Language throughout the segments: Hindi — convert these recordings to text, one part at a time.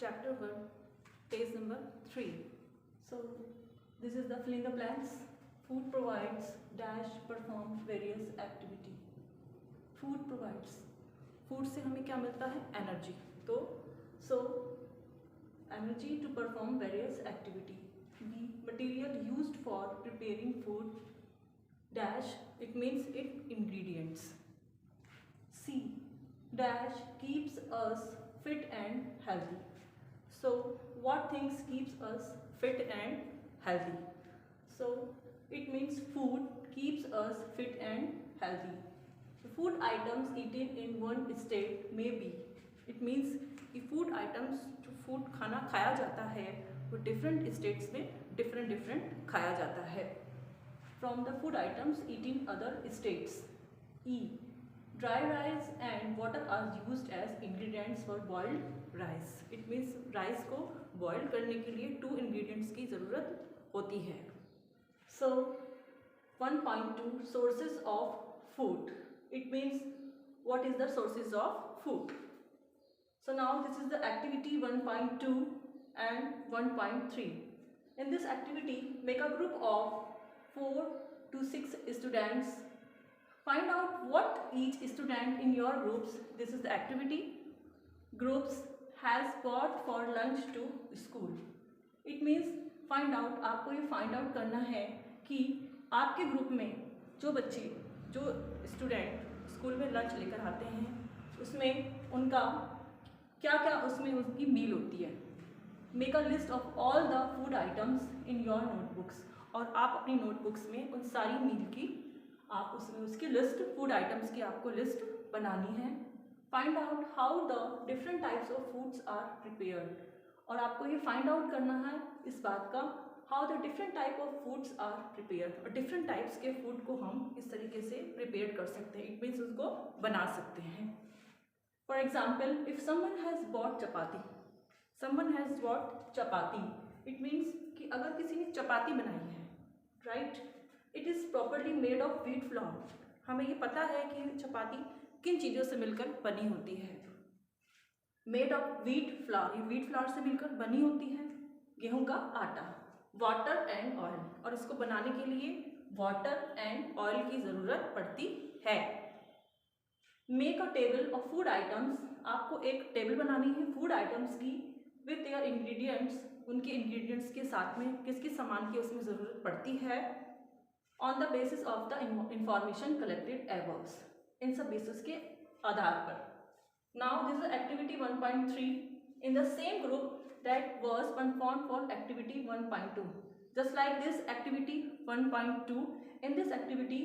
chapter 1, page number 3. So this is the fill in the blanks. Food provides dash perform various activity. Food provides, food से हमें क्या मिलता है? एनर्जी. तो so energy to perform various activity. B, material used for preparing food dash, it means it ingredients. C, dash keeps us fit and healthy. So what things keeps us fit and healthy? So it means food keeps us fit and healthy. The food items eaten in one state may be, it means कि फूड आइटम्स जो फूड खाना खाया जाता है वो डिफरेंट स्टेट्स में डिफरेंट खाया जाता है. From the food items eat in other states. ई, dry rice and water are used as ingredients for boiled rice. It means rice को बॉयल करने के लिए 2 इंग्रेडिएंट्स की ज़रूरत होती है. So 1.2 sources of food. It means what is the sources of food. So now this is the activity 1.2 and 1.3. In this activity, make a group of 4 to 6 students. Find out what each student in your groups, this is the activity, groups has bought for lunch to school. It means find out, आपको ये find out करना है कि आपके ग्रुप में जो बच्चे, जो स्टूडेंट स्कूल में लंच लेकर आते हैं उसमें उनका क्या क्या उसमें उसकी मील होती है. Make a list of all the food items in your notebooks. और आप अपनी नोटबुक्स में उन सारी मील की आप उसमें उसकी लिस्ट, फूड आइटम्स की आपको लिस्ट बनानी है. Find out how the different types of foods are prepared. और आपको ये फाइंड आउट करना है इस बात का how the different type of foods are prepared. और डिफरेंट टाइप्स के फूड को हम इस तरीके से प्रिपेयर कर सकते हैं. इट मीन्स उसको बना सकते हैं. For example, if someone has bought chapati, it means कि अगर किसी ने चपाती बनाई है, right? It is properly made of wheat flour. हमें ये पता है कि चपाती किन चीज़ों से मिलकर बनी होती है. Made of wheat flour, ये wheat flour से मिलकर बनी होती है. गेहूं का आटा, water and oil. और इसको बनाने के लिए water and oil की ज़रूरत पड़ती है. Make a table of food items. आपको एक टेबल बनानी है फूड आइटम्स की विथ देयर इंग्रेडिएंट्स. उनके इंग्रेडिएंट्स के साथ में किस किस सामान की उसमें ज़रूरत पड़ती है. On the basis of the information collected above. इन सब बेसिस के आधार पर. Now this is activity 1.3 in the same group that was performed for activity 1.2. Just like this activity 1.2. In this activity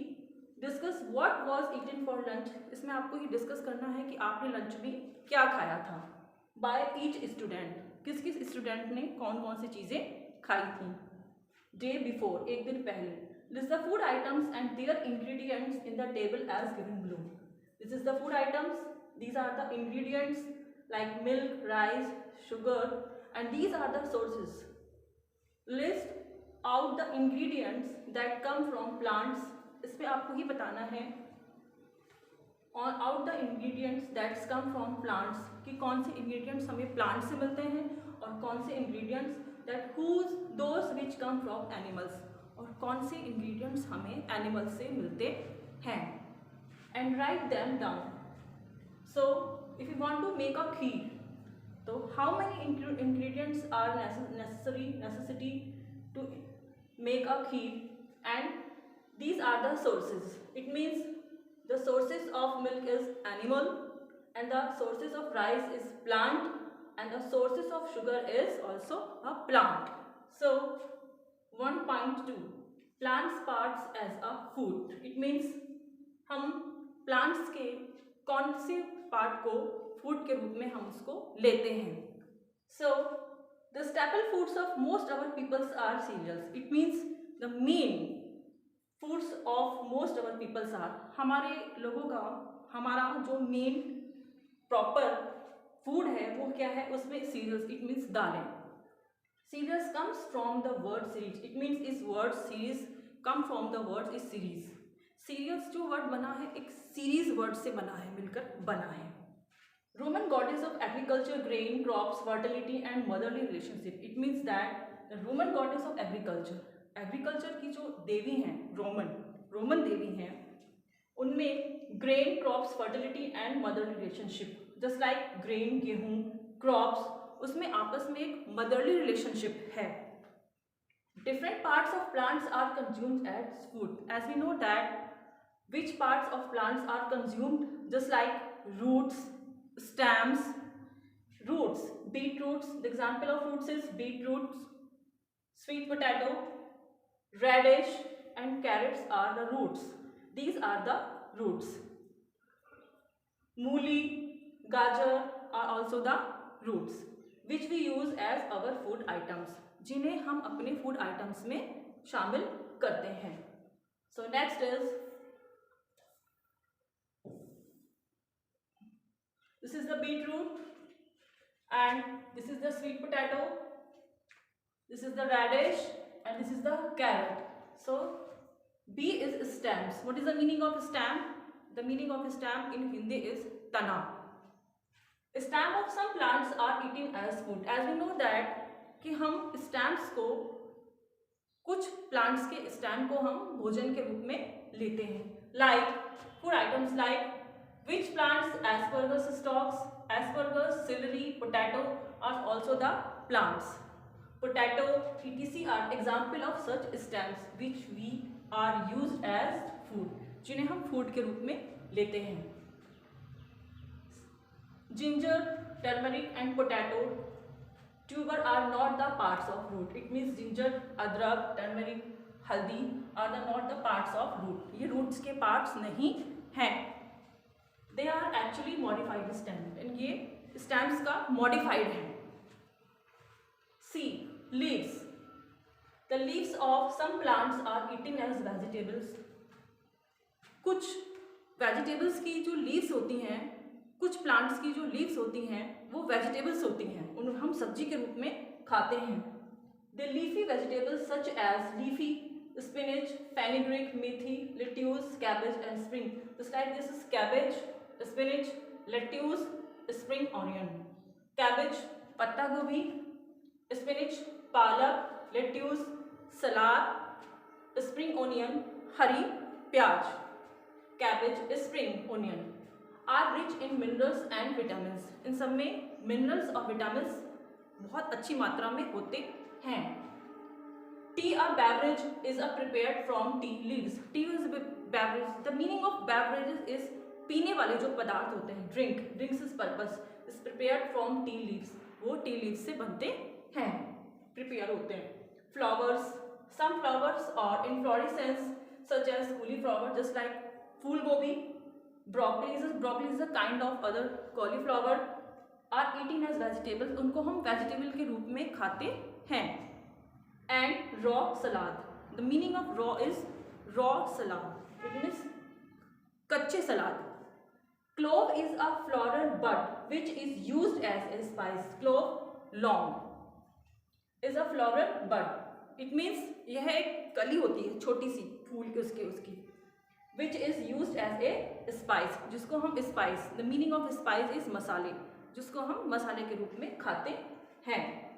discuss what was eaten for lunch. इसमें आपको ये डिस्कस करना है कि आपने लंच में क्या खाया था. बाय ईच स्टूडेंट, किस किस स्टूडेंट ने कौन कौन सी चीज़ें खाई थी. डे बिफोर, एक दिन पहले. List the food items and their ingredients in the table as given below. This is the food items, these are the ingredients like milk, rice, sugar and these are the sources. List out the ingredients that come from plants. इस पर आपको ही बताना है on out the ingredients that's come from plants, कि कौन से इंग्रेडिएंट्स हमें प्लांट से मिलते हैं और कौन से ingredients that whose those which come from animals, और कौन से इंग्रेडिएंट्स हमें एनिमल्स से मिलते हैं. And write them down. So if you want to make a kheer, तो how many ingredients are necessity to make a kheer. And these are the sources. It means the sources of milk is animal and the sources of rice is plant and the sources of sugar is also a plant. So 1.2 plants parts as a food. It means हम plants के कौन से part को food के रूप में हम उसको लेते हैं. So the staple foods of most our peoples are cereals. It means the main foods of most our peoples are, हमारे लोगों का हमारा जो मेन प्रॉपर फूड है वो क्या है, उसमें सीरियल्स. इट मीन्स दालें. Cereals comes from the word series. It means इस word series come from the word इस सीरीज. सीरियल्स जो वर्ड बना है एक सीरीज वर्ड से बना है, मिलकर बना है. Roman goddess of agriculture, grain, crops, fertility and motherly relationship. It means that the Roman goddess of agriculture की जो देवी हैं रोमन देवी हैं, उनमें grain, crops, fertility and motherly relationship, just like grain, गेहूं, क्रॉप्स, उसमें आपस में एक मदरली रिलेशनशिप है. Different parts of plants are consumed as food. As we know that which parts of plants are consumed, just like roots, stems, roots, beetroots. The example of roots is beetroots, sweet potato, radish and carrots are the roots. These are the roots. Mooli, gajar are also the roots which we use as our food items, जिन्हें हम अपने फूड आइटम्स में शामिल करते हैं. So next is, this is the beetroot and this is the sweet potato, this is the radish and this is the carrot. So B is stems. What is the meaning of stem? The meaning of stem in Hindi is तना. Stem of some plants are eaten as food. As we know that कि हम स्टैम्स को, कुछ प्लांट्स के स्टैम को हम भोजन के रूप में लेते हैं. Like food items like which plants, asparagus stalks, asparagus, celery, potato are also the plants. Potato, etc are example of such stems which we are used as food, जिन्हें हम फूड के रूप में लेते हैं. Ginger, turmeric and potato tuber are not the parts of root. It means ginger, adrak, turmeric, haldi are not the parts of root. ये roots के parts नहीं हैं. They are actually modified stems and ये stems का modified है. C. Leaves. The leaves of some plants are eaten as vegetables. कुछ vegetables की जो leaves होती हैं, कुछ प्लांट्स की जो लीव्स होती हैं वो वेजिटेबल्स होती हैं, उन्हें हम सब्जी के रूप में खाते हैं. The leafy vegetables such as leafy spinach, fenugreek, methi, lettuce, cabbage and spring. Just like this is cabbage, spinach, lettuce, spring onion. Cabbage पत्ता गोभी, स्पिनच पालक, लेट्यूस सलाद, स्प्रिंग ऑनियन हरी प्याज. Cabbage, spring onion are rich in minerals and vitamins. इन सब में मिनरल्स और विटामिन्स बहुत अच्छी मात्रा में होते हैं. Tea a beverage is a prepared from tea leaves. Tea is beverage. The meaning of beverage is पीने वाले जो पदार्थ होते हैं, drinks is purpose is prepared from tea leaves. वो टी लीव्स से बनते हैं, प्रिपेयर होते हैं. फ्लावर्स, सम फ्लावर्स और inflorescence such as cauliflower, just like फूल गोभी. Broccoli is a kind of other cauliflower are eaten as vegetables. उनको हम vegetable के रूप में खाते हैं. And raw salad. The meaning of raw is raw salad. It means कच्चे सलाद. Clove is a floral bud which is used as a spice. Clove long is a floral bud. It means यह एक कली होती है छोटी सी फूल की, उसकी which is used as a spice, जिसको हम spice, the meaning of spice is मसाले, जिसको हम मसाले के रूप में खाते हैं.